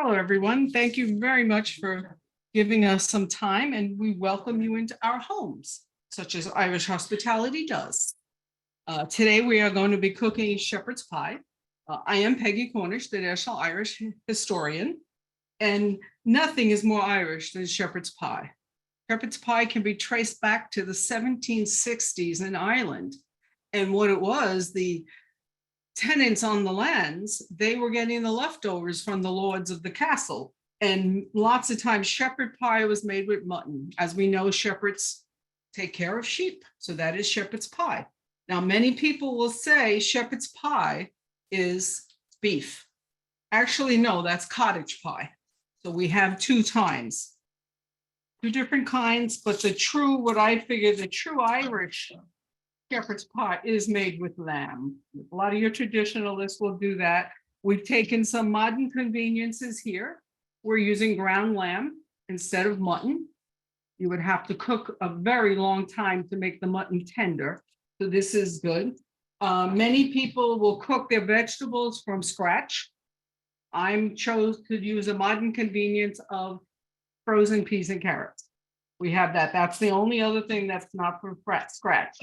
Hello, everyone. Thank you very much for giving us some time, and we welcome you into our homes, such as Irish hospitality does. Today, we are going to be cooking shepherd's pie. I am Peggy Cornish, the National Irish Historian, and nothing is more Irish than shepherd's pie. Shepherd's pie can be traced back to the 1760s in Ireland. And what it was, the tenants on the lands, they were getting the leftovers from the lords of the castle. And lots of times shepherd pie was made with mutton. As we know, shepherds take care of sheep. So that is shepherd's pie. Now, many people will say shepherd's pie is beef. Actually, no, that's cottage pie. So we have two different kinds, but what I figure the true Irish shepherd's pie is made with lamb. A lot of your traditionalists will do that. We've taken some modern conveniences here. We're using ground lamb instead of mutton. You would have to cook a very long time to make the mutton tender. So this is good. Many people will cook their vegetables from scratch. I chose to use a modern convenience of frozen peas and carrots. We have that. That's the only other thing that's not from scratch.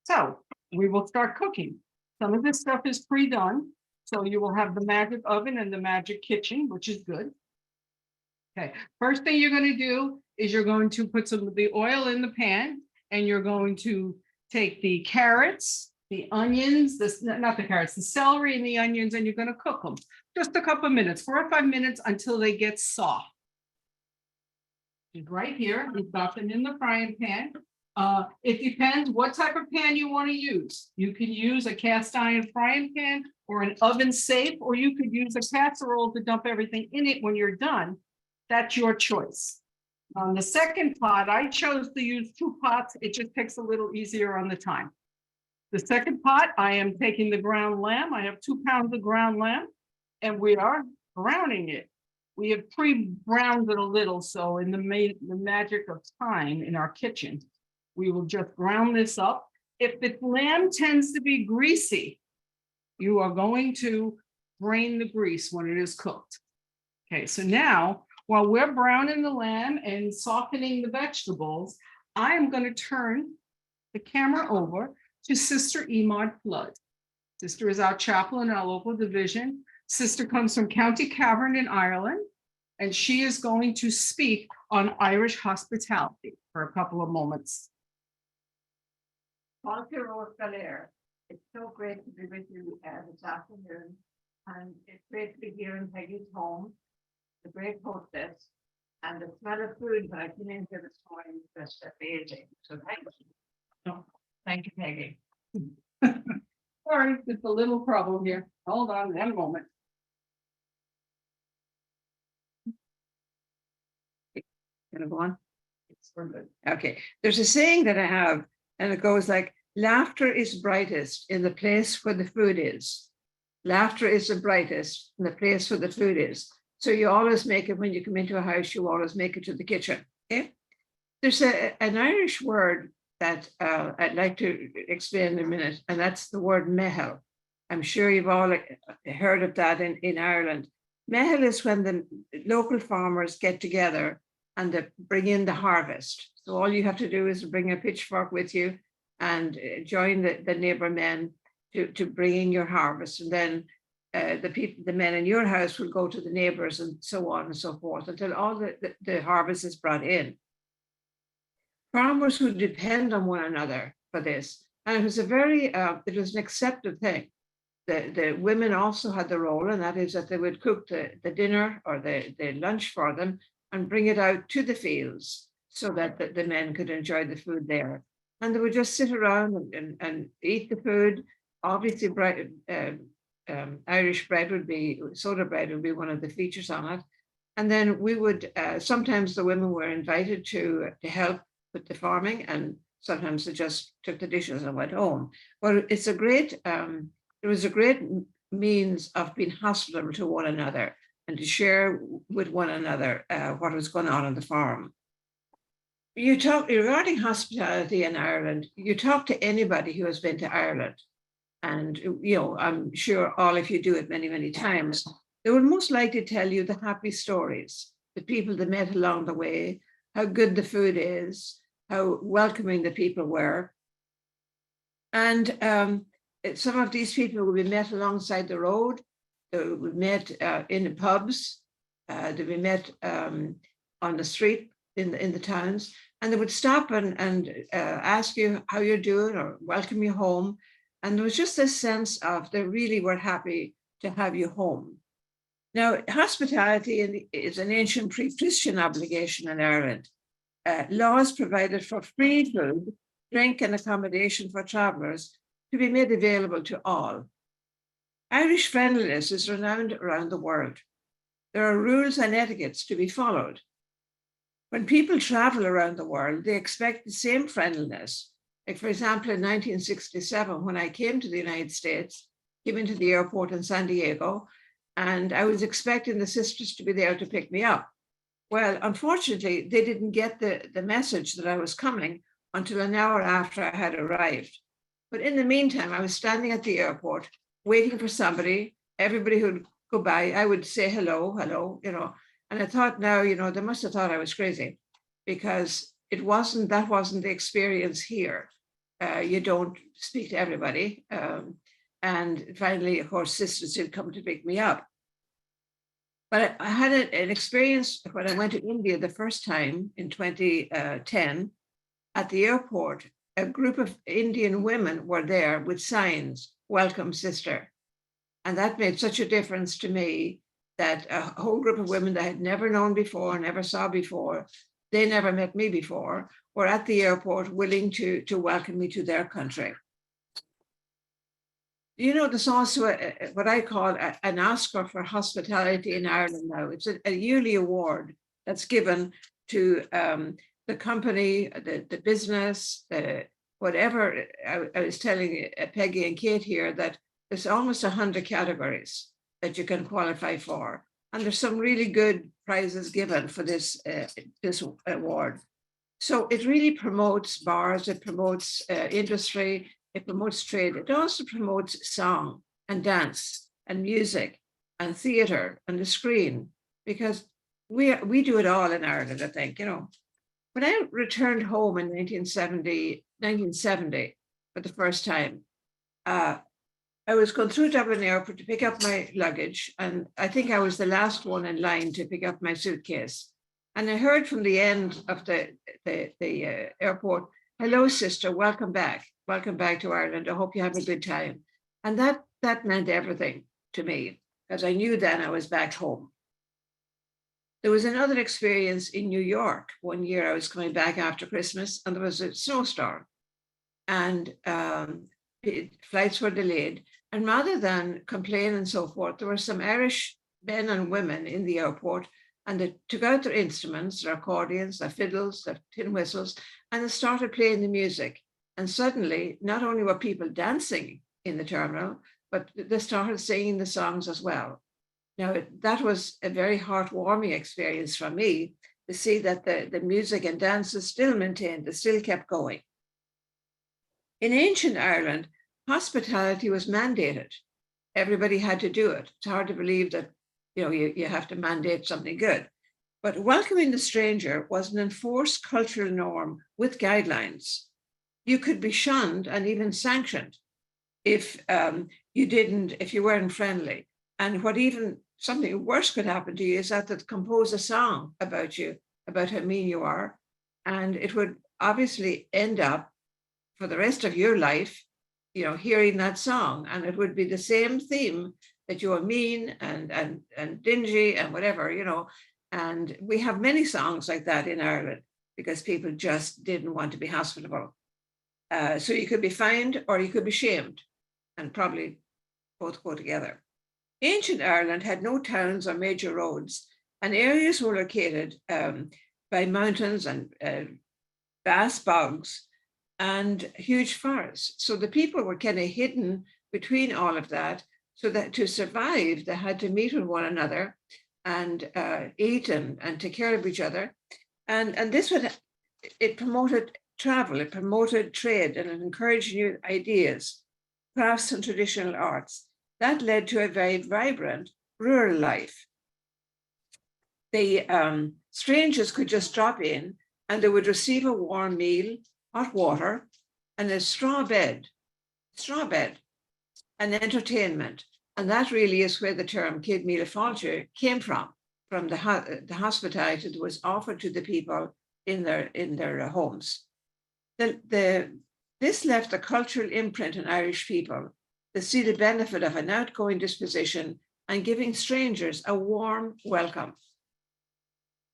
So we will start cooking. Some of this stuff is pre-done. So you will have the magic oven and the magic kitchen, which is good. Okay, first thing you're going to do is you're going to put some of the oil in the pan, and you're going to take the carrots, the onions, the celery and the onions, and you're going to cook them just a couple of minutes, 4 or 5 minutes until they get soft. Right here, we've got them in the frying pan. It depends what type of pan you want to use. You can use a cast iron frying pan or an oven safe, or you could use a casserole to dump everything in it when you're done. That's your choice. On the second pot, I chose to use 2 pots. It just takes a little easier on the time. The second pot, I am taking the ground lamb. I have 2 pounds of ground lamb, and we are browning it. We have pre-browned it a little, so in the magic of time in our kitchen, we will just brown this up. If the lamb tends to be greasy, you are going to drain the grease when it is cooked. Okay, so now, while we're browning the lamb and softening the vegetables, I am going to turn the camera over to Sister Emad Flood. Sister is our chaplain in our local division. Sister comes from County Cavan in Ireland, and she is going to speak on Irish hospitality for a couple of moments. It's so great to be with you this afternoon, and it's great to be here in Peggy's home, the great hostess, and the smell of food when I came in here this morning was just amazing. So thank you. Oh, thank you, Peggy. Sorry, it's a little problem here. Hold on one moment. Can I go on? Okay. There's a saying that I have, and it goes like, laughter is brightest in the place where the food is. Laughter is the brightest in the place where the food is. So you always make it when you come into a house, you always make it to the kitchen. Okay? There's an Irish word that I'd like to explain in a minute, and that's the word Meitheal. I'm sure you've all heard of that in Ireland. Meitheal is when the local farmers get together and they bring in the harvest. So all you have to do is bring a pitchfork with you and join the neighbor men to bring in your harvest. And then the men in your house will go to the neighbors and so on and so forth until all the harvest is brought in. Farmers would depend on one another for this. And it was it was an accepted thing. The women also had the role, and that is that they would cook the dinner or the lunch for them and bring it out to the fields so that the men could enjoy the food there. And they would just sit around and eat the food. Obviously, Irish soda bread would be one of the features on it. And then we would, sometimes the women were invited to help with the farming, and sometimes they just took the dishes and went home. But it was a great means of being hospitable to one another and to share with one another what was going on the farm. You talk regarding hospitality in Ireland, you talk to anybody who has been to Ireland, and I'm sure all of you do it many, many times. they will most likely tell you the happy stories, the people they met along the way, how good the food is, how welcoming the people were. And some of these people will be met alongside the road. They will be met in the pubs. They'll be met on the street in the towns, and they would stop and ask you how you're doing or welcome you home. And there was just this sense of they really were happy to have you home. Now, hospitality is an ancient pre-Christian obligation in Ireland. Laws provided for free food, drink, and accommodation for travellers to be made available to all. Irish friendliness is renowned around the world. There are rules and etiquettes to be followed. When people travel around the world, they expect the same friendliness. Like, for example, in 1967, when I came to the United States, came into the airport in San Diego, and I was expecting the sisters to be there to pick me up. Well, unfortunately, they didn't get the message that I was coming until an hour after I had arrived. But in the meantime, I was standing at the airport waiting for somebody. Everybody who'd go by, I would say hello, hello, And I thought, now, they must have thought I was crazy, because that wasn't the experience here. You don't speak to everybody. And finally, of course, sisters did come to pick me up. But I had an experience when I went to India the first time in 2010 at the airport. A group of Indian women were there with signs, "Welcome, sister." And that made such a difference to me, that a whole group of women that I had never known before, never saw before, they never met me before, were at the airport willing to welcome me to their country. There's also what I call an Oscar for hospitality in Ireland now. It's a yearly award that's given to the company, the business, whatever. I was telling Peggy and Kate here that there's almost 100 categories that you can qualify for. And there's some really good prizes given for this award. So it really promotes bars, it promotes industry, it promotes trade. It also promotes song and dance and music and theater and the screen, because we do it all in Ireland, I think. When I returned home in 1970 for the first time, I was going through Dublin Airport to pick up my luggage, and I think I was the last one in line to pick up my suitcase. And I heard from the end of the airport, "Hello, sister, welcome back. Welcome back to Ireland. I hope you have a good time." And that meant everything to me, because I knew then I was back home. There was another experience in New York. One year I was coming back after Christmas, and there was a snowstorm, and flights were delayed. And rather than complain and so forth, there were some Irish men and women in the airport, and they took out their instruments, their accordions, their fiddles, their tin whistles, and they started playing the music. And suddenly, not only were people dancing in the terminal, but they started singing the songs as well. Now, that was a very heartwarming experience for me, to see that the music and dance is still maintained, it still kept going. In ancient Ireland, hospitality was mandated. Everybody had to do it. It's hard to believe that you have to mandate something good. But welcoming the stranger was an enforced cultural norm with guidelines. You could be shunned and even sanctioned if you weren't friendly. And something worse could happen to you is that they'd compose a song about you, about how mean you are. And it would obviously end up for the rest of your life, hearing that song. And it would be the same theme, that you are mean and dingy and whatever, And we have many songs like that in Ireland, because people just didn't want to be hospitable. So you could be fined or you could be shamed, and probably both go together. Ancient Ireland had no towns or major roads, and areas were located by mountains and vast bogs and huge forests. So the people were kind of hidden between all of that, so that to survive, they had to meet with one another and eat and take care of each other. And it promoted travel, it promoted trade, and it encouraged new ideas, crafts and traditional arts. That led to a very vibrant rural life. The strangers could just drop in and they would receive a warm meal, hot water, and a straw bed, and entertainment. And that really is where the term Céad Míle Fáilte came from the hospitality that was offered to the people in their homes. This left a cultural imprint on Irish people that see the benefit of an outgoing disposition and giving strangers a warm welcome.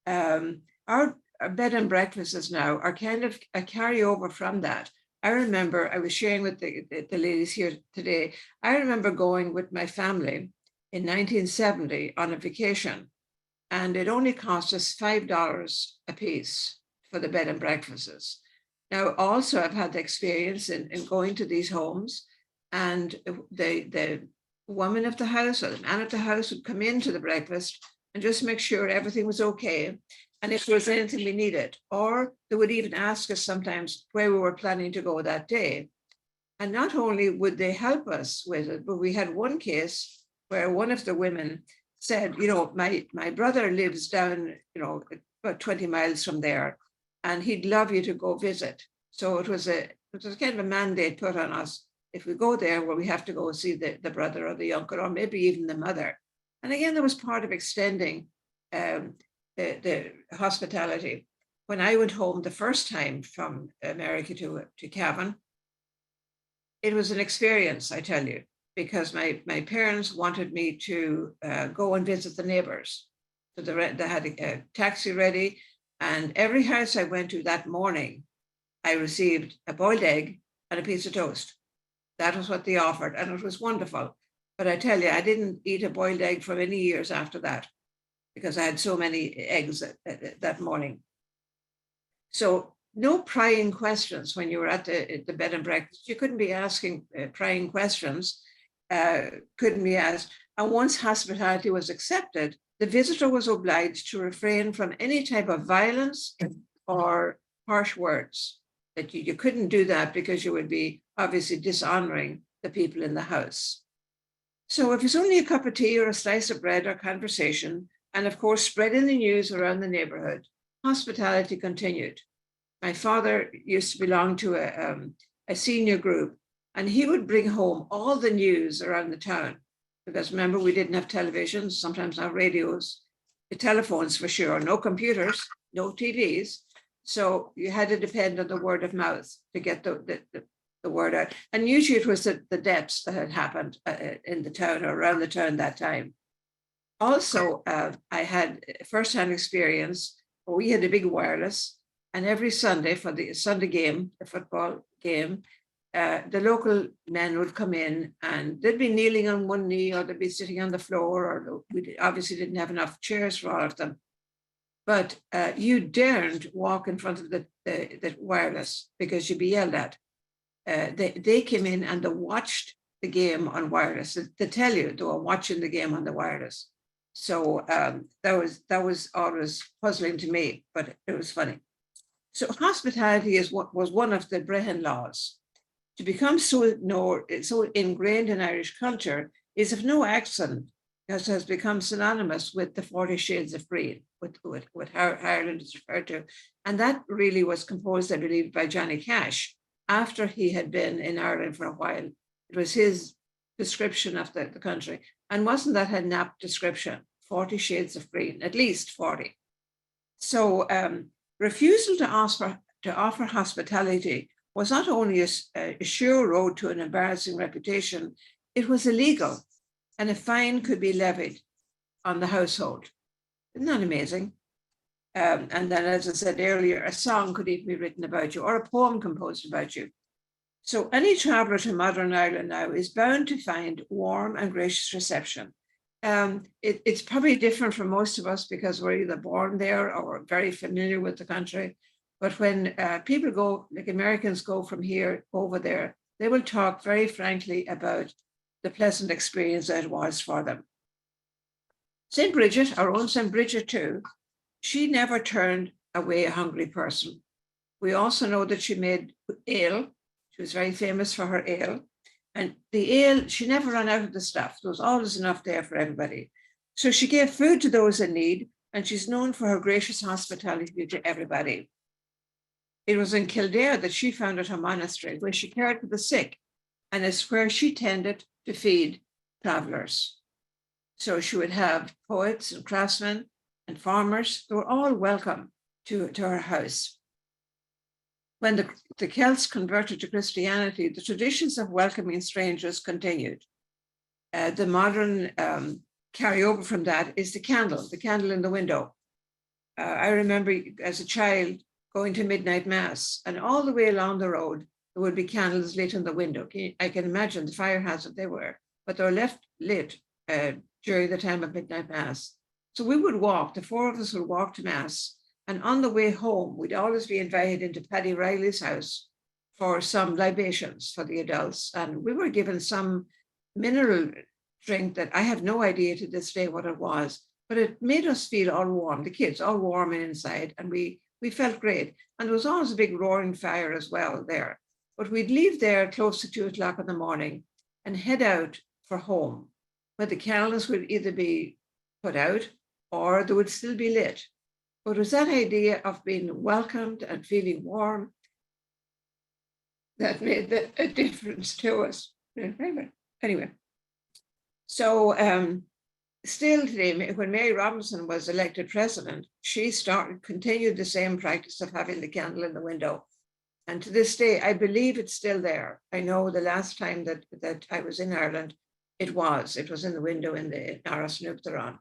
Our bed and breakfasts now are kind of a carryover from that. I remember, I was sharing with the ladies here today, I remember going with my family in 1970 on a vacation, and it only cost us $5 a piece for the bed and breakfasts. Now, also, I've had the experience in going to these homes, and the woman of the house or the man of the house would come into the breakfast and just make sure everything was okay, and if there was anything we needed, or they would even ask us sometimes where we were planning to go that day. And not only would they help us with it, but we had one case where one of the women said, you know, my brother lives down, you know, about 20 miles from there, and he'd love you to go visit. So it was kind of a mandate put on us. If we go there, well, we have to go see the brother or the uncle, or maybe even the mother. And again, that was part of extending the hospitality. When I went home the first time from America to Cavan, it was an experience, I tell you, because my parents wanted me to go and visit the neighbors. So they had a taxi ready, and every house I went to that morning, I received a boiled egg and a piece of toast. That was what they offered, and it was wonderful. But I tell you, I didn't eat a boiled egg for many years after that, because I had so many eggs that morning. So no prying questions when you were at the bed and breakfast. You couldn't be asking prying questions, couldn't be asked. And once hospitality was accepted, the visitor was obliged to refrain from any type of violence or harsh words. That you couldn't do that because you would be obviously dishonoring the people in the house. So if it's only a cup of tea or a slice of bread or conversation, and of course, spreading the news around the neighborhood, hospitality continued. My father used to belong to a senior group, and he would bring home all the news around the town. Because remember, we didn't have televisions, sometimes not radios, the telephones for sure, no computers, no TVs. So you had to depend on the word of mouth to get the word out. And usually it was the deaths that had happened in the town or around the town that time. Also, I had first-hand experience. We had a big wireless, and every Sunday for the Sunday game, the football game, the local men would come in and they'd be kneeling on one knee, or they'd be sitting on the floor, or we obviously didn't have enough chairs for all of them. But you daren't walk in front of the wireless because you'd be yelled at. They came in and they watched the game on wireless. They tell you they were watching the game on the wireless. So that was always puzzling to me, but it was funny. So hospitality was one of the Brehon laws. To become so ingrained in Irish culture is of no accident, because it has become synonymous with the 40 Shades of Green, with how Ireland is referred to. And that really was composed, I believe, by Johnny Cash after he had been in Ireland for a while. It was his description of the country. And wasn't that an apt description? 40 Shades of Green, at least 40. So refusal to offer hospitality was not only a sure road to an embarrassing reputation, it was illegal, and a fine could be levied on the household. Isn't that amazing? And then, as I said earlier, a song could even be written about you, or a poem composed about you. So any traveller to modern Ireland now is bound to find warm and gracious reception. It's probably different for most of us because we're either born there or we're very familiar with the country. But when people go, like Americans go from here over there, they will talk very frankly about the pleasant experience that it was for them. St. Bridget, our own St. Bridget too, she never turned away a hungry person. We also know that she made ale. She was very famous for her ale. And the ale, she never ran out of the stuff. There was always enough there for everybody. So she gave food to those in need, and she's known for her gracious hospitality to everybody. It was in Kildare that she founded her monastery, where she cared for the sick, and it's where she tended to feed travelers. So she would have poets and craftsmen and farmers who were all welcome to her house. When the Celts converted to Christianity, the traditions of welcoming strangers continued. The modern carryover from that is the candle in the window. I remember as a child going to midnight mass, and all the way along the road, there would be candles lit in the window. I can imagine the fire hazard they were, but they were left lit during the time of midnight mass. So we would walk, the four of us would walk to mass, and on the way home, we'd always be invited into Paddy Riley's house for some libations for the adults. And we were given some mineral drink that I have no idea to this day what it was, but it made us feel all warm, the kids all warm inside, and we felt great. And there was always a big roaring fire as well there. But we'd leave there close to 2 o'clock in the morning and head out for home, where the candles would either be put out or they would still be lit. But it was that idea of being welcomed and feeling warm that made a difference to us. Anyway, so still today, when Mary Robinson was elected president, she continued the same practice of having the candle in the window. And to this day, I believe it's still there. I know the last time that I was in Ireland, it was in the window in the Naras Nuptaron.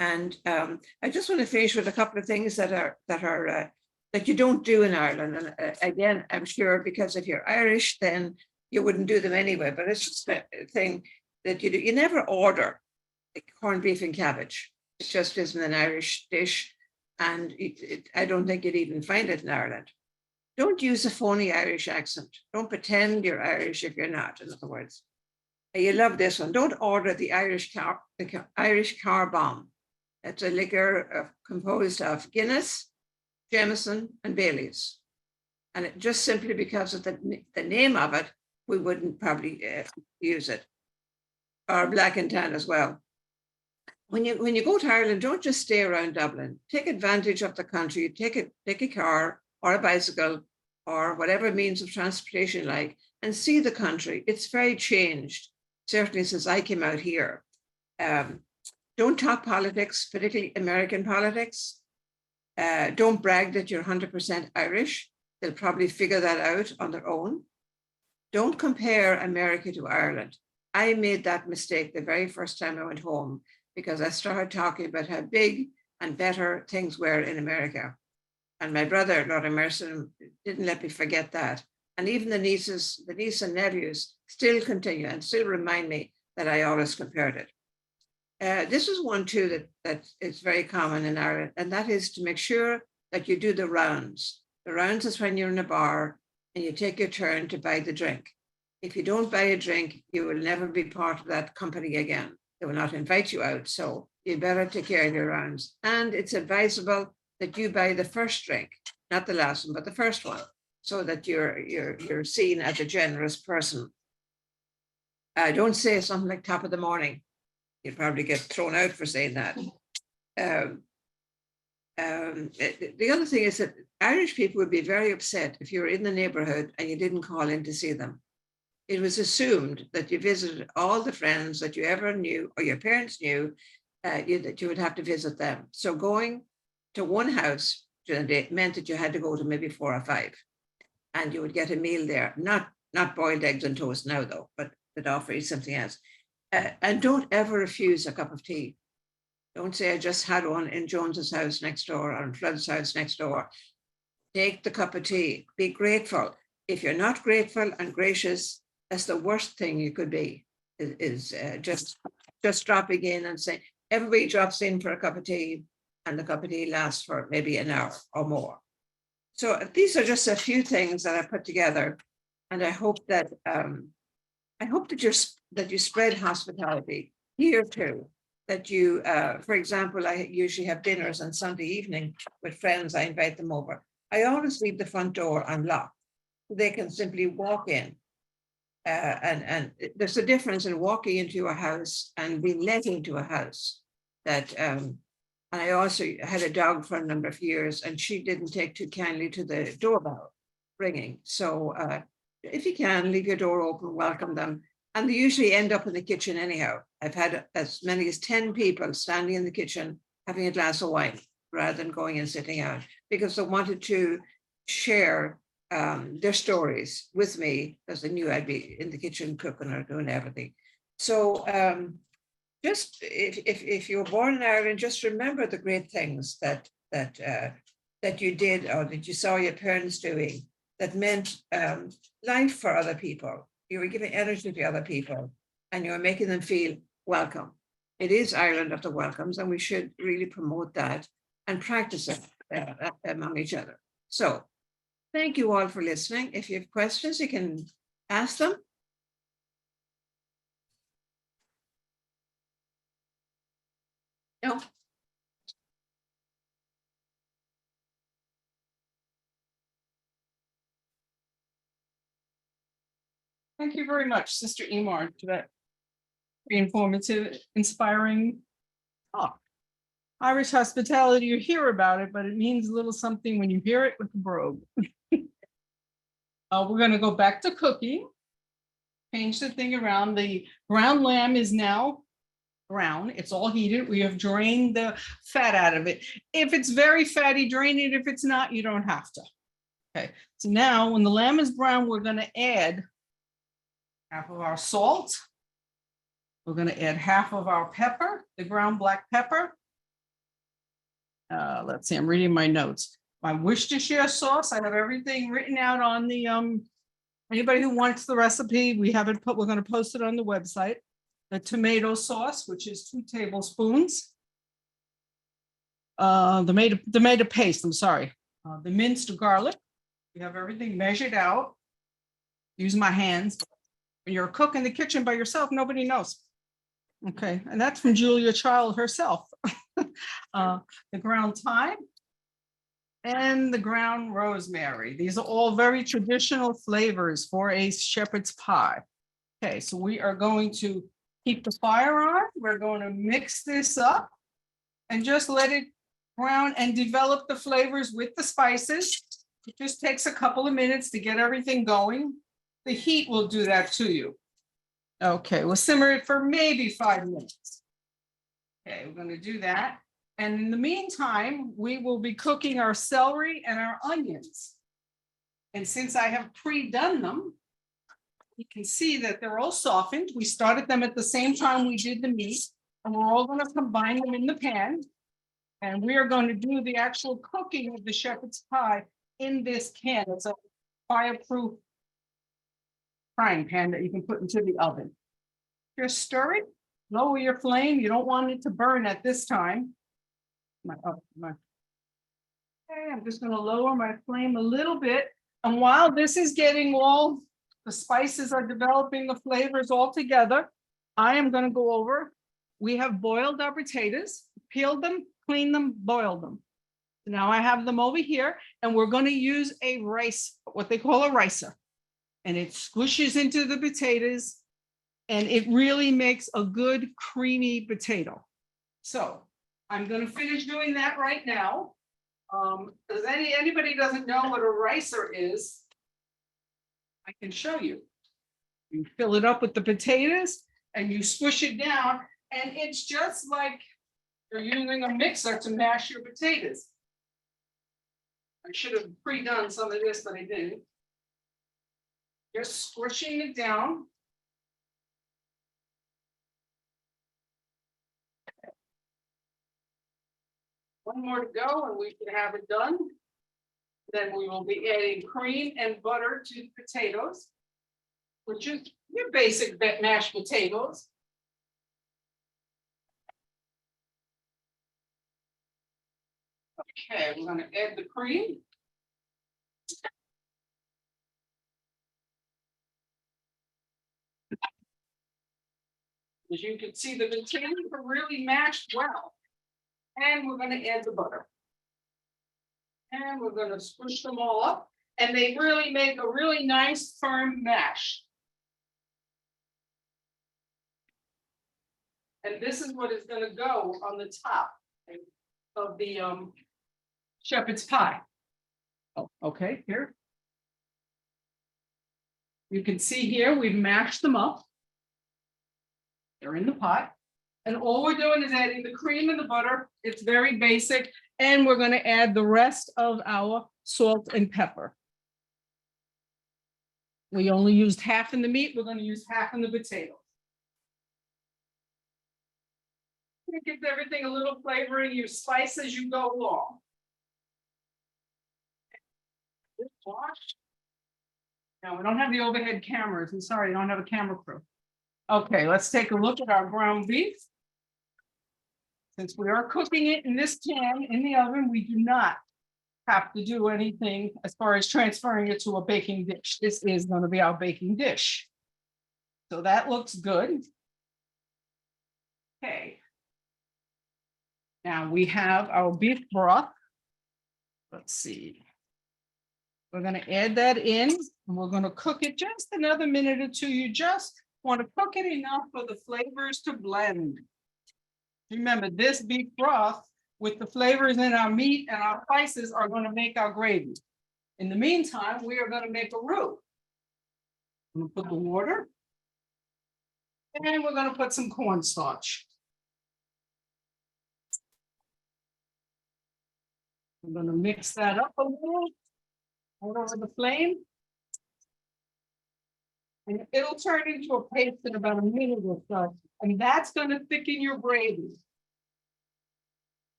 And I just want to finish with a couple of things that you don't do in Ireland. And again, I'm sure because if you're Irish, then you wouldn't do them anyway. But it's just a thing that you do. You never order corned beef and cabbage. It just isn't an Irish dish, and I don't think you'd even find it in Ireland. Don't use a phony Irish accent. Don't pretend you're Irish if you're not. In other words, you love this one. Don't order the Irish car bomb. It's a liquor composed of Guinness, Jameson, and Baileys. And it just simply because of the name of it, we wouldn't probably use it. Or black and tan as well. When you go to Ireland, don't just stay around Dublin. Take advantage of the country. Take a car or a bicycle or whatever means of transportation like, and see the country. It's very changed, certainly since I came out here. Don't talk politics, particularly American politics. Don't brag that you're 100% Irish. They'll probably figure that out on their own. Don't compare America to Ireland. I made that mistake the very first time I went home because I started talking about how big and better things were in America. And my brother, Lord Emerson, didn't let me forget that. And even the niece and nephews still continue and still remind me that I always compared it. This is one too that is very common in Ireland, and that is to make sure that you do the rounds. The rounds is when you're in a bar and you take your turn to buy the drink. If you don't buy a drink, you will never be part of that company again. They will not invite you out. So you better take care of your rounds. And it's advisable that you buy the first drink, not the last one, but the first one, so that you're seen as a generous person. Don't say something like top of the morning. You'll probably get thrown out for saying that. The other thing is that Irish people would be very upset if you were in the neighborhood and you didn't call in to see them. It was assumed that you visited all the friends that you ever knew or your parents knew that you would have to visit them. So going to one house during the day meant that you had to go to maybe 4 or 5 and you would get a meal there. Not boiled eggs and toast now though, but they'd offer you something else. And don't ever refuse a cup of tea. Don't say, I just had one in Jones's house next door or in Flood's house next door. Take the cup of tea. Be grateful. If you're not grateful and gracious, that's the worst thing you could be, is just dropping in and saying, everybody drops in for a cup of tea and the cup of tea lasts for maybe an hour or more. So these are just a few things that I put together. And I hope that you spread hospitality here too. That you, for example, I usually have dinners on Sunday evening with friends. I invite them over. I always leave the front door unlocked. They can simply walk in. And there's a difference in walking into a house and being let into a house. that, and I also had a dog for a number of years, and she didn't take too kindly to the doorbell ringing. So if you can, leave your door open, welcome them. And they usually end up in the kitchen anyhow. I've had as many as 10 people standing in the kitchen having a glass of wine rather than going and sitting out, because they wanted to share their stories with me, because they knew I'd be in the kitchen cooking or doing everything. So just if you were born in Ireland, just remember the great things that you did or that you saw your parents doing that meant life for other people. You were giving energy to other people, and you were making them feel welcome. It is Ireland of the welcomes, and we should really promote that and practice it among each other. So thank you all for listening. If you have questions, you can ask them. No. Thank you very much, Sister Emar, for that informative, inspiring talk. Irish hospitality, you hear about it, but it means a little something when you hear it with the brogue. We're going to go back to cooking. Change the thing around. The ground lamb is now brown. It's all heated. We have drained the fat out of it. If it's very fatty, drain it. If it's not, you don't have to. Okay. So now when the lamb is brown, we're going to add half of our salt. We're going to add half of our pepper, the ground black pepper. Let's see, I'm reading my notes. My Worcestershire sauce, I have everything written out on the, anybody who wants the recipe, we have it put, we're going to post it on the website. The tomato sauce, which is 2 tablespoons. The tomato paste, I'm sorry. The minced garlic. We have everything measured out. Use my hands. When you're a cook in the kitchen by yourself, nobody knows. Okay, and that's from Julia Child herself. The ground thyme and the ground rosemary. These are all very traditional flavors for a shepherd's pie. Okay, so we are going to keep the fire on. We're going to mix this up and just let it brown and develop the flavors with the spices. It just takes a couple of minutes to get everything going. The heat will do that to you. Okay, we'll simmer it for maybe 5 minutes. Okay, we're going to do that. And in the meantime, we will be cooking our celery and our onions. And since I have pre-done them, you can see that they're all softened. We started them at the same time we did the meat, and we're all going to combine them in the pan. And we are going to do the actual cooking of the shepherd's pie in this can. It's a fireproof frying pan that you can put into the oven. Just stir it, lower your flame. You don't want it to burn at this time. Okay, I'm just going to lower my flame a little bit. And while this is getting all the spices are developing the flavors all together, I am going to go over. We have boiled our potatoes, peeled them, cleaned them, boiled them. Now I have them over here, and we're going to use a rice, what they call a ricer. And it squishes into the potatoes, and it really makes a good creamy potato. So I'm going to finish doing that right now. Does anybody doesn't know what a ricer is, I can show you. You fill it up with the potatoes and you squish it down, and it's just like you're using a mixer to mash your potatoes. I should have pre-done some of this, but I didn't. Just squishing it down. One more to go and we can have it done. Then we will be adding cream and butter to the potatoes, which is your basic mashed potatoes. Okay, we're going to add the cream. As you can see, the potatoes are really mashed well. And we're going to add the butter. And we're going to squish them all up. And they really make a really nice firm mash. And this is what is gonna go on the top of the shepherd's pie. Oh, okay, here. You can see here, we've mashed them up. They're in the pot. And all we're doing is adding the cream and the butter. It's very basic. And we're going to add the rest of our salt and pepper. We only used half in the meat. We're going to use half in the potatoes. It gives everything a little flavoring. You spice as you go along. Wash. No, we don't have the overhead cameras. I'm sorry, I don't have a camera crew. Okay, let's take a look at our ground beef. Since we are cooking it in this pan in the oven, we do not have to do anything as far as transferring it to a baking dish. This is going to be our baking dish. So that looks good. Okay. Now we have our beef broth. Let's see. We're going to add that in, and we're going to cook it just another minute or two. You just want to cook it enough for the flavors to blend. Remember, this beef broth with the flavors in our meat and our spices are going to make our gravy. In the meantime, we are going to make a roux. I'm going to put the water, and we're going to put some cornstarch. I'm going to mix that up a little. Hold over the flame. And it'll turn into a paste in about a minute or so. And that's going to thicken your gravy.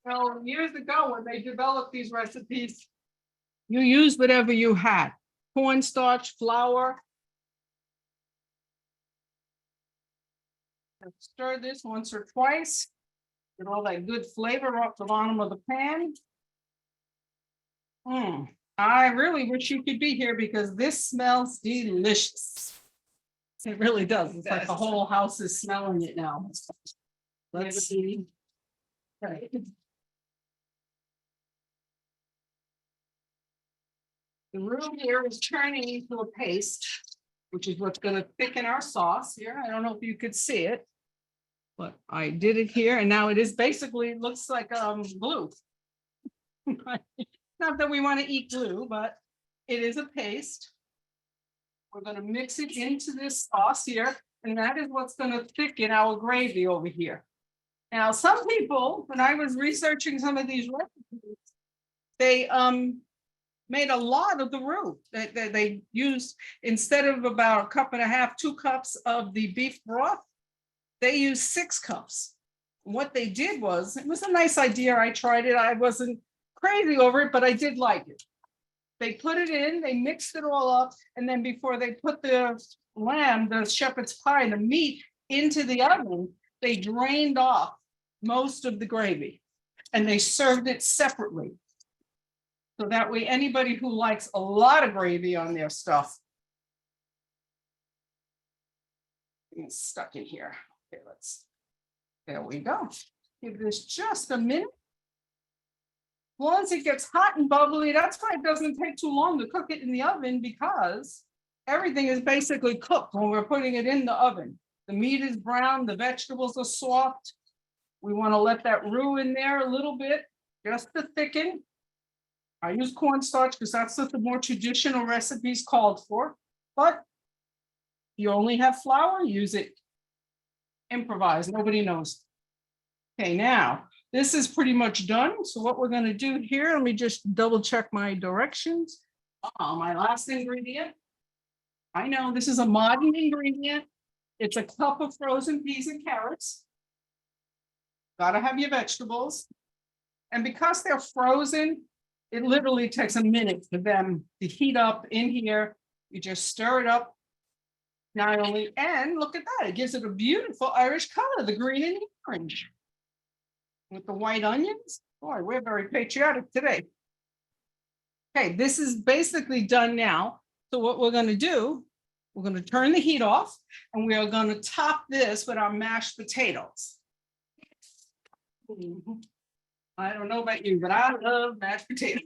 Well, years ago, when they developed these recipes, you used whatever you had. Cornstarch, flour. Stir this once or twice. Get all that good flavor off the bottom of the pan. I really wish you could be here because this smells delicious. It really does. It's like the whole house is smelling it now. Let's see. Right. The roux here is turning into a paste, which is what's going to thicken our sauce here. I don't know if you could see it, but I did it here, and now it is basically, it looks like glue. Not that we want to eat glue, but it is a paste. We're going to mix it into this sauce here, and that is what's going to thicken our gravy over here. Now, some people, when I was researching some of these recipes, they made a lot of the roux. They used, instead of about 1.5 cups, 2 cups of the beef broth, they used 6 cups. What they did was, it was a nice idea. I tried it. I wasn't crazy over it, but I did like it. They put it in, they mixed it all up, and then before they put the lamb, the shepherd's pie, the meat into the oven, they drained off most of the gravy and they served it separately. So that way, anybody who likes a lot of gravy on their stuff. It's stuck in here. Okay, there we go. Give this just a minute. Once it gets hot and bubbly, that's why it doesn't take too long to cook it in the oven, because everything is basically cooked when we're putting it in the oven. The meat is brown, the vegetables are soft. We want to let that roux in there a little bit, just to thicken. I use cornstarch because that's what the more traditional recipes called for. But you only have flour, use it. Improvise, nobody knows. Okay, now this is pretty much done. So what we're going to do here, let me just double check my directions. My last ingredient. I know this is a modern ingredient. It's a cup of frozen peas and carrots. Gotta have your vegetables. And because they're frozen, it literally takes a minute for them to heat up in here. You just stir it up. Not only, and look at that, it gives it a beautiful Irish color, the green and the orange. With the white onions. Boy, we're very patriotic today. Okay, this is basically done now. So what we're going to do, we're going to turn the heat off, and we are going to top this with our mashed potatoes. I don't know about you, but I love mashed potatoes.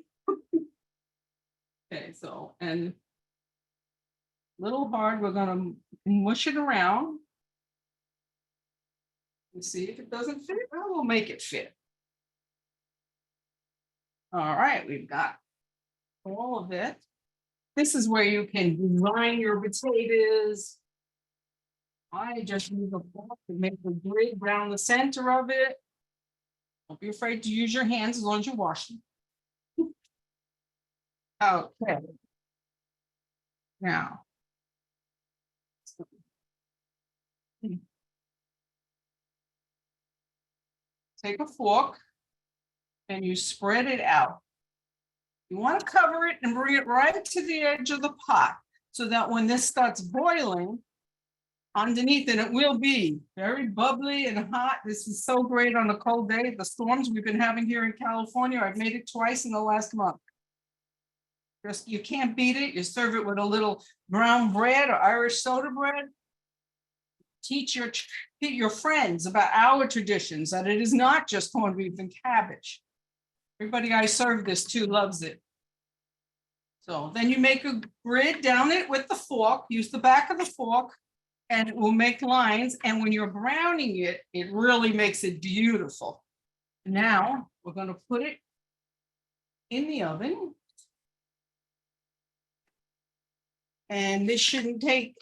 Okay, so, and a little hard, we're going to mush it around. Let's see if it doesn't fit. I will make it fit. All right, we've got all of it. This is where you can design your potatoes. I just use a fork to make a grid around the center of it. Don't be afraid to use your hands as long as you wash them. Okay. Now. Take a fork and you spread it out. You want to cover it and bring it right to the edge of the pot so that when this starts boiling, underneath it will be very bubbly and hot. This is so great on a cold day. The storms we've been having here in California, I've made it twice in the last month. Just, you can't beat it. You serve it with a little brown bread or Irish soda bread. Teach your friends about our traditions, that it is not just corned beef and cabbage. Everybody I serve this to loves it. So then you make a grid down it with the fork, use the back of the fork, and it will make lines. And when you're browning it, it really makes it beautiful. Now we're going to put it in the oven. And this shouldn't take,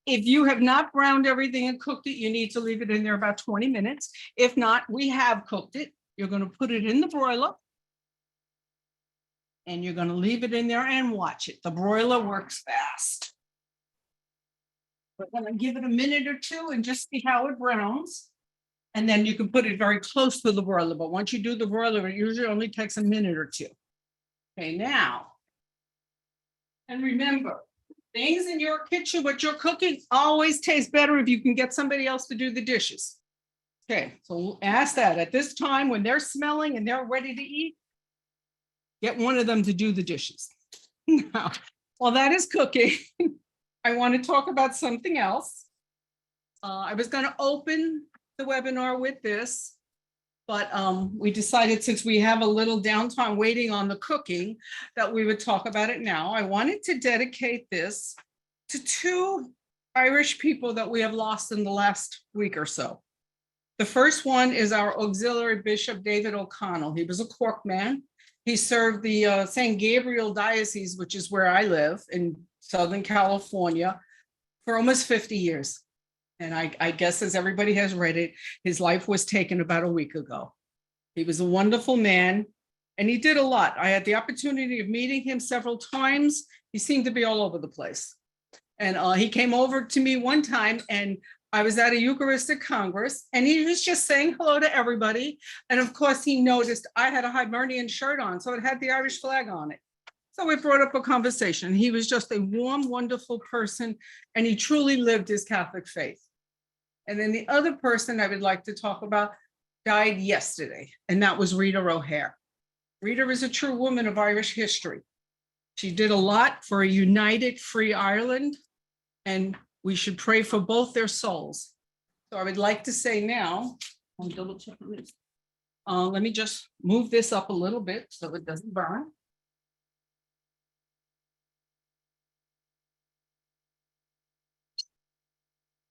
if you have not browned everything and cooked it, you need to leave it in there about 20 minutes. If not, we have cooked it. You're going to put it in the broiler. And you're going to leave it in there and watch it. The broiler works fast. We're going to give it a minute or two and just see how it browns. And then you can put it very close to the broiler. But once you do the broiler, it usually only takes a minute or two. Okay, now. And remember, things in your kitchen, what you're cooking, always tastes better if you can get somebody else to do the dishes. Okay, so we'll ask that at this time when they're smelling and they're ready to eat, get one of them to do the dishes. Now, while that is cooking, I want to talk about something else. I was going to open the webinar with this, but we decided since we have a little downtime waiting on the cooking that we would talk about it now. I wanted to dedicate this to two Irish people that we have lost in the last week or so. The first one is our auxiliary bishop, David O'Connell. He was a Cork man. He served the St. Gabriel Diocese, which is where I live in Southern California, for almost 50 years. And I guess as everybody has read it, his life was taken about a week ago. He was a wonderful man and he did a lot. I had the opportunity of meeting him several times. He seemed to be all over the place. And he came over to me one time and I was at a Eucharistic Congress and he was just saying hello to everybody. And of course, he noticed I had a Hibernian shirt on, so it had the Irish flag on it. So we brought up a conversation. He was just a warm, wonderful person, and he truly lived his Catholic faith. And then the other person I would like to talk about died yesterday, and that was Rita O'Hare. Rita is a true woman of Irish history. She did a lot for a united, free Ireland, and we should pray for both their souls. So I would like to say now, I'm double checking this. Let me just move this up a little bit so it doesn't burn.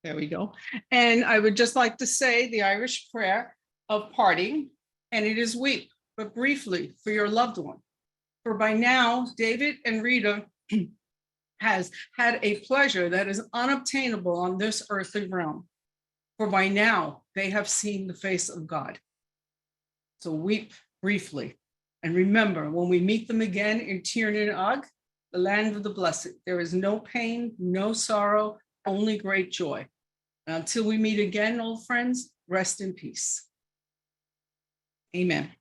There we go. And I would just like to say the Irish prayer of parting, and it is weep, but briefly for your loved one. For by now, David and Rita has had a pleasure that is unobtainable on this earthly realm. For by now, they have seen the face of God. So weep briefly. And remember, when we meet them again in Tiernan Og, the land of the blessed, there is no pain, no sorrow, only great joy. And until we meet again, old friends, rest in peace. Amen.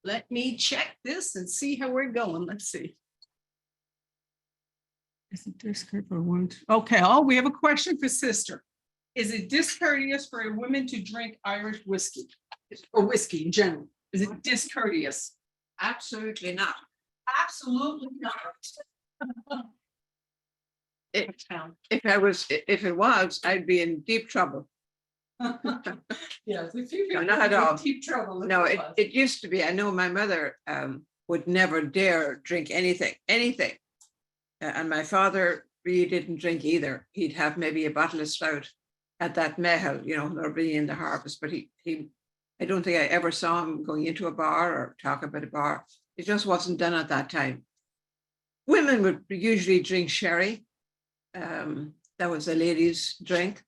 Let me check this and see how we're going. Let's see. Is it discourteous for one? Okay. Oh, we have a question for sister. Is it discourteous for a woman to drink Irish whiskey or whiskey in general? Is it discourteous? Absolutely not. Absolutely not. If it was, I'd be in deep trouble. Yes, if you No, not at all. Deep trouble. No, it used to be. I know my mother would never dare drink anything. And my father really didn't drink either. He'd have maybe a bottle of stout at that Meitheal, you know, or bringing in the harvest, but I don't think I ever saw him going into a bar or talk about a bar. It just wasn't done at that time. Women would usually drink sherry. That was a lady's drink.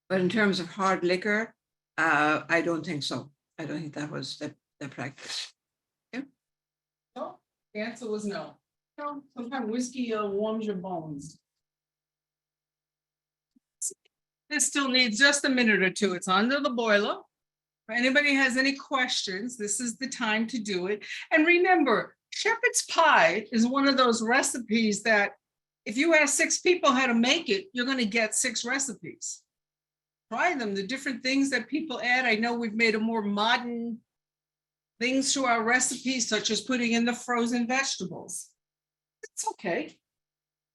But in terms of hard liquor, I don't think so. I don't think that was the practice. No, the answer was no. No, sometimes whiskey warms your bones. This still needs just a minute or two. It's under the boiler. If anybody has any questions, this is the time to do it. And remember, shepherd's pie is one of those recipes that if you ask 6 people how to make it, you're going to get 6 recipes. Try them, the different things that people add. I know we've made a more modern things to our recipes, such as putting in the frozen vegetables. It's okay.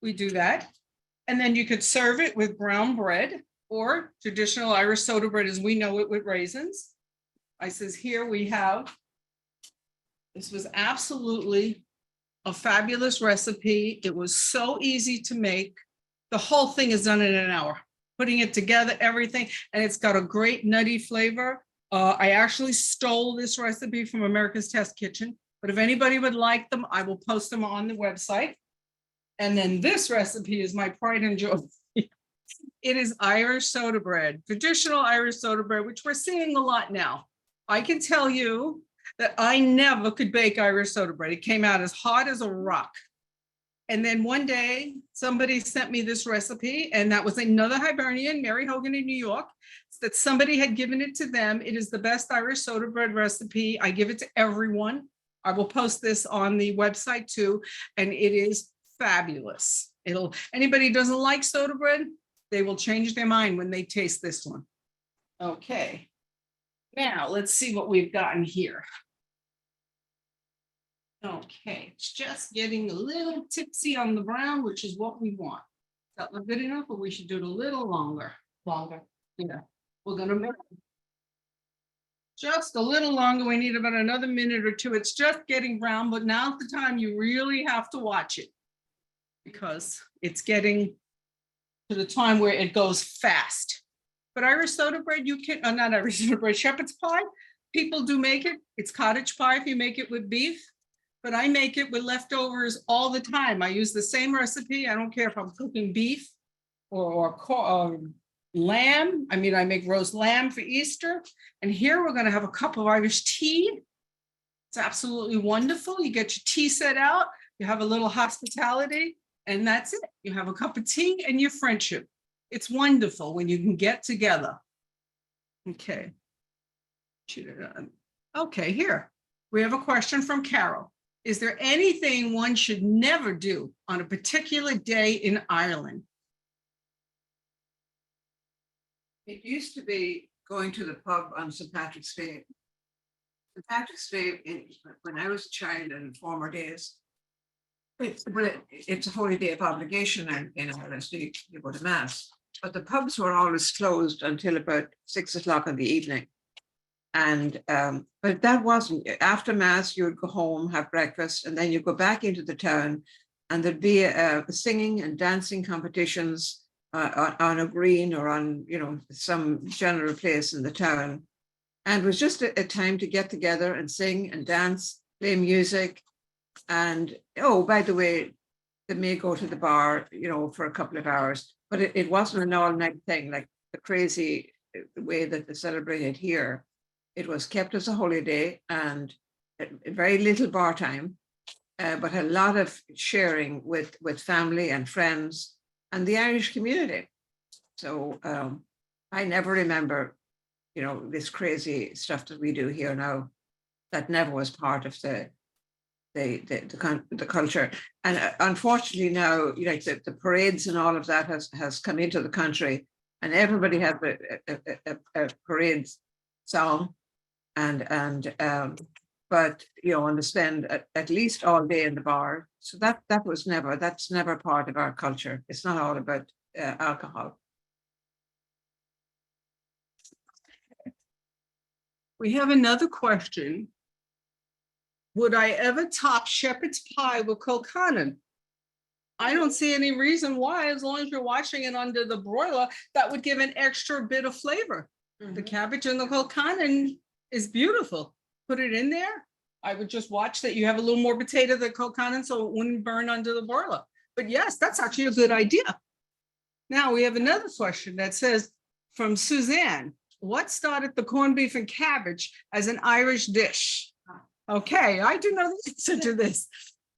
We do that. And then you could serve it with brown bread or traditional Irish soda bread as we know it with raisins. I says here we have, this was absolutely a fabulous recipe. It was so easy to make. The whole thing is done in an hour, putting it together, everything, and it's got a great nutty flavor. I actually stole this recipe from America's Test Kitchen, but if anybody would like them, I will post them on the website. And then this recipe is my pride and joy. It is Irish soda bread, traditional Irish soda bread, which we're seeing a lot now. I can tell you that I never could bake Irish soda bread. It came out as hard as a rock. And then one day somebody sent me this recipe, and that was another Hibernian, Mary Hogan in New York, that somebody had given it to them. It is the best Irish soda bread recipe. I give it to everyone. I will post this on the website too, and it is fabulous. Anybody who doesn't like soda bread, they will change their mind when they taste this one. Okay. Now let's see what we've gotten here. Okay, it's just getting a little tipsy on the brown, which is what we want. Is that not good enough, or we should do it a little longer? Longer. Yeah, we're gonna make it just a little longer. We need about another minute or two. It's just getting brown, but now's the time you really have to watch it because it's getting to the time where it goes fast. But Irish soda bread, you can, not Irish soda bread, shepherd's pie, people do make it. It's cottage pie if you make it with beef. But I make it with leftovers all the time. I use the same recipe. I don't care if I'm cooking beef or lamb. I mean, I make roast lamb for Easter. And here we're going to have a cup of Irish tea. It's absolutely wonderful. You get your tea set out. You have a little hospitality, and that's it. You have a cup of tea and your friendship. It's wonderful when you can get together. Okay. Okay, here. We have a question from Carol. Is there anything one should never do on a particular day in Ireland? It used to be going to the pub on St. Patrick's Day. St. Patrick's Day, when I was a child in former days, it's a holy day of obligation in Ireland, so you go to mass. But the pubs were always closed until about 6 o'clock in the evening. And but that wasn't, after mass you would go home, have breakfast, and then you go back into the town, and there'd be singing and dancing competitions on a green or on, you know, some general place in the town. And it was just a time to get together and sing and dance, play music. And oh, by the way, they may go to the bar, you know, for a couple of hours, but it wasn't an all-night thing like the crazy way that they celebrated here. It was kept as a holiday and very little bar time, but a lot of sharing with family and friends and the Irish community. So I never remember, you know, this crazy stuff that we do here now. That never was part of the culture. And unfortunately now, you know, the parades and all of that has come into the country, and everybody has a parade song. But you know, and spend at least all day in the bar. So that's never part of our culture. It's not all about alcohol. We have another question. Would I ever top shepherd's pie with Kilcannon? I don't see any reason why, as long as you're washing it under the broiler, that would give an extra bit of flavor. The cabbage and the kokanen is beautiful. Put it in there. I would just watch that you have a little more potato than kokanen so it wouldn't burn under the broiler. But yes, that's actually a good idea. Now we have another question that says from Suzanne, what started the corned beef and cabbage as an Irish dish? Okay, I do know the answer to this.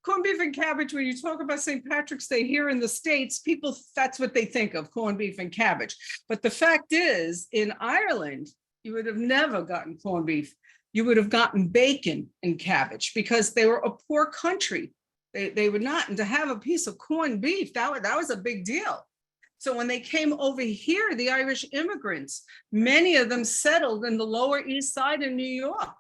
Corned beef and cabbage, when you talk about St. Patrick's Day here in the States, people, that's what they think of, corned beef and cabbage. But the fact is, in Ireland, you would have never gotten corned beef. You would have gotten bacon and cabbage because they were a poor country. They would not, and to have a piece of corned beef, that was a big deal. So when they came over here, the Irish immigrants, many of them settled in the Lower East Side in New York.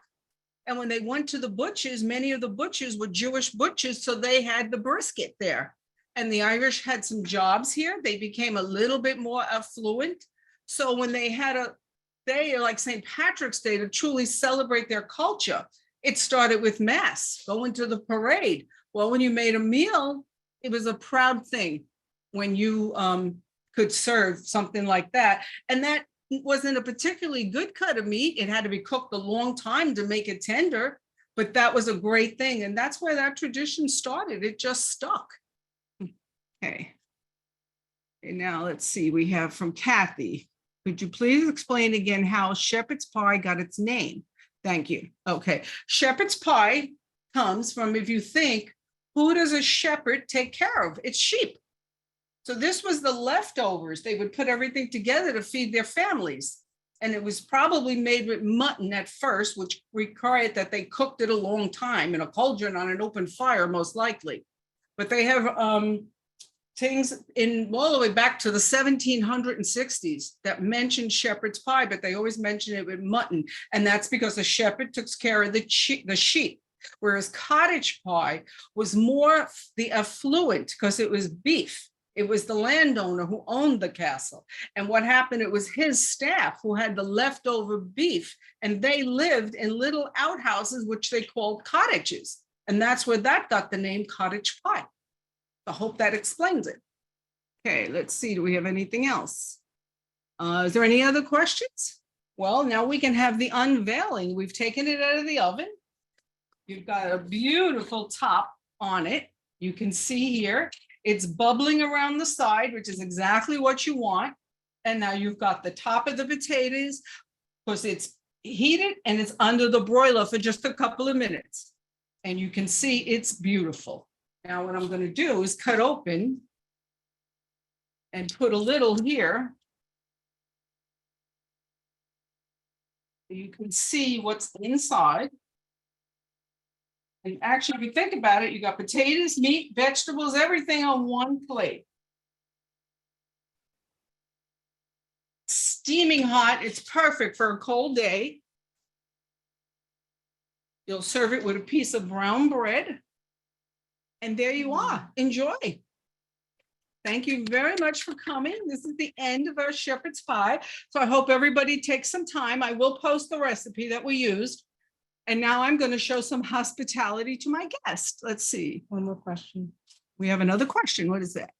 And when they went to the butchers, many of the butchers were Jewish butchers, so they had the brisket there. And the Irish had some jobs here. They became a little bit more affluent. So when they had a day like St. Patrick's Day to truly celebrate their culture, it started with mass, going to the parade. Well, when you made a meal, it was a proud thing when you could serve something like that. And that wasn't a particularly good cut of meat. It had to be cooked a long time to make it tender, but that was a great thing. And that's where that tradition started. It just stuck. Okay. And now let's see, we have from Kathy. Could you please explain again how shepherd's pie got its name? Thank you. Okay. Shepherd's pie comes from, if you think, who does a shepherd take care of? It's sheep. So this was the leftovers. They would put everything together to feed their families. And it was probably made with mutton at first, which required that they cooked it a long time in a cauldron on an open fire, most likely. But they have things in all the way back to the 1760s that mention shepherd's pie, but they always mention it with mutton. And that's because the shepherd took care of the sheep. Whereas cottage pie was more the affluent because it was beef. It was the landowner who owned the castle. And what happened, it was his staff who had the leftover beef, and they lived in little outhouses, which they called cottages. And that's where that got the name cottage pie. I hope that explains it. Okay, let's see, do we have anything else? Is there any other questions? Well, now we can have the unveiling. We've taken it out of the oven. You've got a beautiful top on it. You can see here, it's bubbling around the side, which is exactly what you want. And now you've got the top of the potatoes because it's heated and it's under the broiler for just a couple of minutes. And you can see it's beautiful. Now what I'm going to do is cut open and put a little here. You can see what's inside. And actually, if you think about it, you got potatoes, meat, vegetables, everything on one plate. Steaming hot, it's perfect for a cold day. You'll serve it with a piece of brown bread. And there you are. Enjoy. Thank you very much for coming. This is the end of our shepherd's pie. So I hope everybody takes some time. I will post the recipe that we used. And now I'm going to show some hospitality to my guest. Let's see. One more question. We have another question. What is that?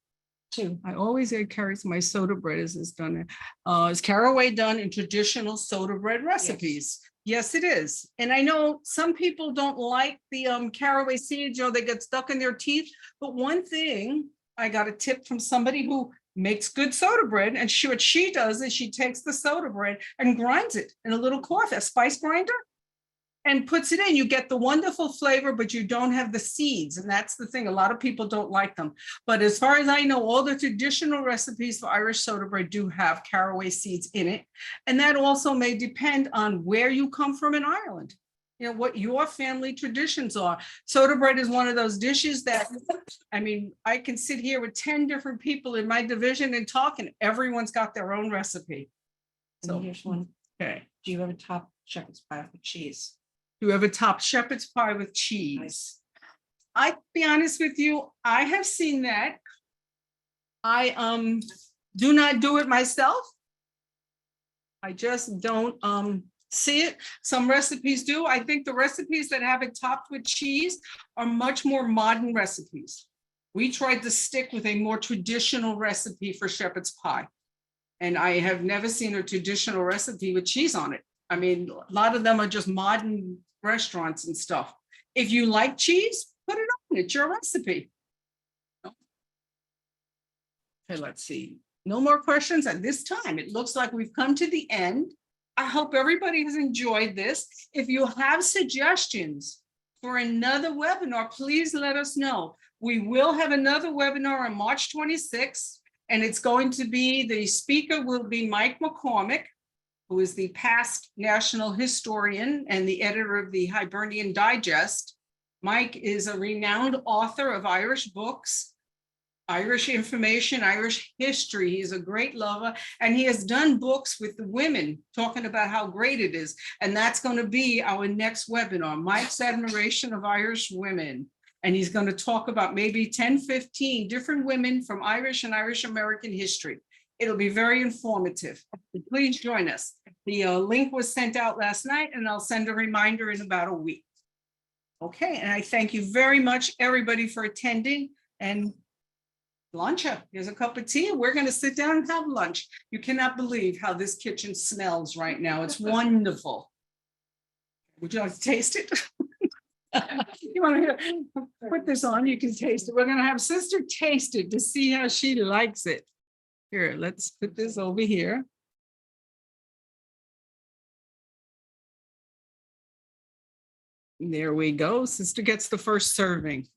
Two. I always add carrots. My soda bread is done. Is caraway done in traditional soda bread recipes? Yes, it is. And I know some people don't like the caraway seeds, you know, they get stuck in their teeth. But one thing, I got a tip from somebody who makes good soda bread, and what she does is she takes the soda bread and grinds it in a little cloth, a spice grinder, and puts it in. You get the wonderful flavor, but you don't have the seeds. And that's the thing. A lot of people don't like them. But as far as I know, all the traditional recipes for Irish soda bread do have caraway seeds in it. And that also may depend on where you come from in Ireland. You know, what your family traditions are. Soda bread is one of those dishes that, I mean, I can sit here with 10 different people in my division and talk, and everyone's got their own recipe. So here's one. Okay. Do you have a top shepherd's pie with cheese? You have a top shepherd's pie with cheese. Nice. I'll be honest with you, I have seen that. I do not do it myself. I just don't see it. Some recipes do. I think the recipes that have it topped with cheese are much more modern recipes. We tried to stick with a more traditional recipe for shepherd's pie. And I have never seen a traditional recipe with cheese on it. I mean, a lot of them are just modern restaurants and stuff. If you like cheese, put it on, it's your recipe. Okay, let's see. No more questions at this time. It looks like we've come to the end. I hope everybody has enjoyed this. If you have suggestions for another webinar, please let us know. We will have another webinar on March 26th, and it's going to be, the speaker will be Mike McCormick, who is the past national historian and the editor of the Hibernian Digest. Mike is a renowned author of Irish books, Irish information, Irish history. He's a great lover, and he has done books with the women talking about how great it is. And that's going to be our next webinar, Mike's admiration of Irish women. And he's going to talk about maybe 10, 15 different women from Irish and Irish American history. It'll be very informative. Please join us. The link was sent out last night, and I'll send a reminder in about a week. Okay, and I thank you very much, everybody, for attending. And lunch up. Here's a cup of tea. We're going to sit down and have lunch. You cannot believe how this kitchen smells right now. It's wonderful. Would you like to taste it? You want to put this on? You can taste it. We're going to have Sister taste it to see how she likes it. Here, let's put this over here. There we go. Sister gets the first serving.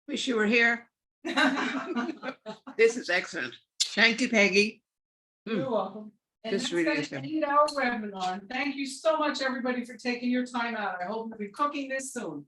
Wish you were here. This is excellent. Thank you, Peggy. You're welcome. And This that's really gonna is good. end our webinar. Thank you so much, everybody, for taking your time out. I hope we'll be cooking this soon.